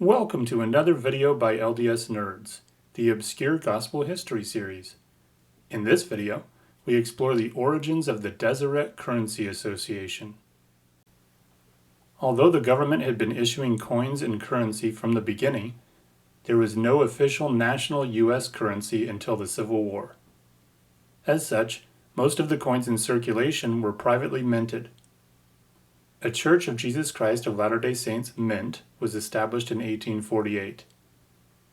Welcome to another video by LDS Nerds, the Obscure Gospel History series. In this video, we explore the origins of the Deseret Currency Association. Although the government had been issuing coins and currency from the beginning, there was no official national U.S. currency until the Civil War. As such, most of the coins in circulation were privately minted. A Church of Jesus Christ of Latter-day Saints mint was established in 1848.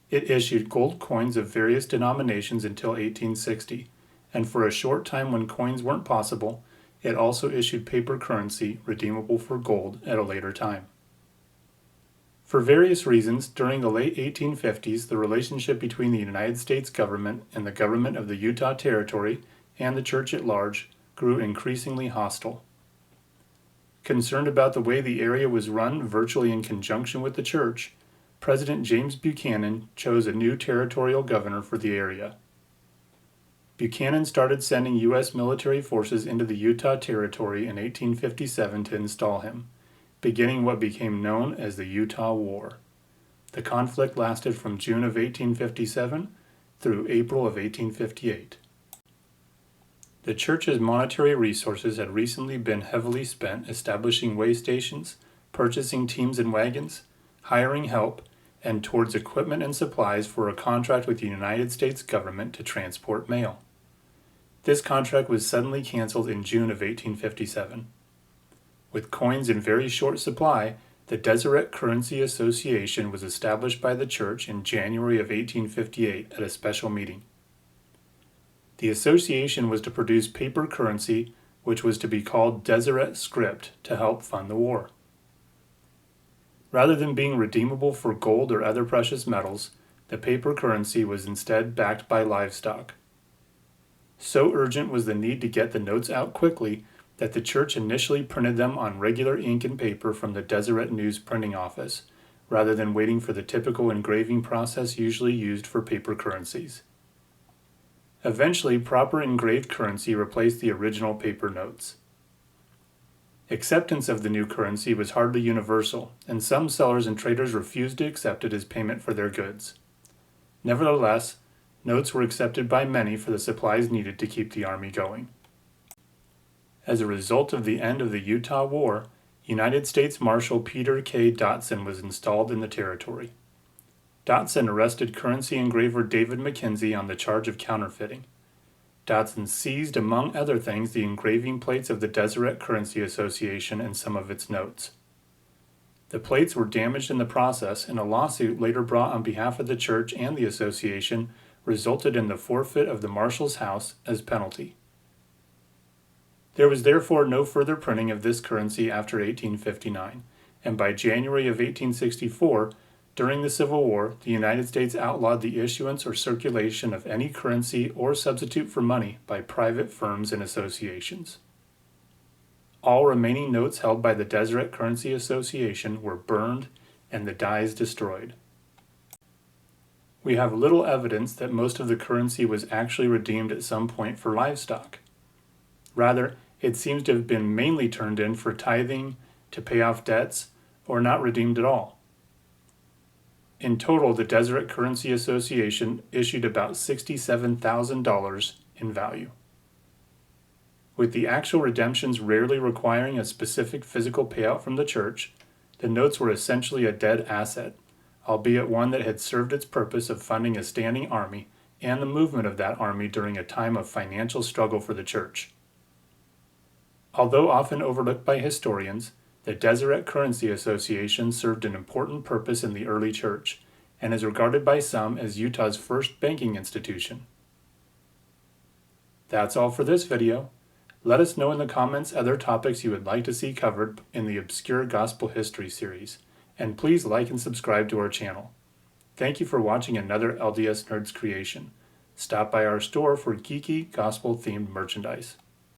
It issued gold coins of various denominations until 1860, and for a short time when coins weren't possible, it also issued paper currency redeemable for gold at a later time. For various reasons, during the late 1850s, the relationship between the United States government and the government of the Utah Territory and the Church at large grew increasingly hostile. Concerned about the way the area was run virtually in conjunction with the church, President James Buchanan chose a new territorial governor for the area. Buchanan started sending U.S. military forces into the Utah Territory in 1857 to install him, beginning what became known as the Utah War. The conflict lasted from June of 1857 through April of 1858. The church's monetary resources had recently been heavily spent establishing way stations, purchasing teams and wagons, hiring help, and towards equipment and supplies for a contract with the United States government to transport mail. This contract was suddenly canceled in June of 1857. With coins in very short supply, the Deseret Currency Association was established by the church in January of 1858 at a special meeting. The association was to produce paper currency, which was to be called Deseret script, to help fund the war. Rather than being redeemable for gold or other precious metals, the paper currency was instead backed by livestock. So urgent was the need to get the notes out quickly that the church initially printed them on regular ink and paper from the Deseret News printing office, rather than waiting for the typical engraving process usually used for paper currencies. Eventually, proper engraved currency replaced the original paper notes. Acceptance of the new currency was hardly universal, and some sellers and traders refused to accept it as payment for their goods. Nevertheless, notes were accepted by many for the supplies needed to keep the army going. As a result of the end of the Utah War, United States Marshal Peter K. Dotson was installed in the territory. Dotson arrested currency engraver David McKenzie on the charge of counterfeiting. Dotson seized, among other things, the engraving plates of the Deseret Currency Association and some of its notes. The plates were damaged in the process, and a lawsuit later brought on behalf of the church and the association resulted in the forfeit of the marshal's house as penalty. There was therefore no further printing of this currency after 1859, and by January of 1864, during the Civil War, the United States outlawed the issuance or circulation of any currency or substitute for money by private firms and associations. All remaining notes held by the Deseret Currency Association were burned and the dies destroyed. We have little evidence that most of the currency was actually redeemed at some point for livestock. Rather, it seems to have been mainly turned in for tithing, to pay off debts, or not redeemed at all. In total, the Deseret Currency Association issued about $67,000 in value. With the actual redemptions rarely requiring a specific physical payout from the church, the notes were essentially a dead asset, albeit one that had served its purpose of funding a standing army and the movement of that army during a time of financial struggle for the church. Although often overlooked by historians, the Deseret Currency Association served an important purpose in the early church, and is regarded by some as Utah's first banking institution. That's all for this video. Let us know in the comments other topics you would like to see covered in the Obscure Gospel History series, and please like and subscribe to our channel. Thank you for watching another LDS Nerds creation. Stop by our store for geeky, gospel-themed merchandise.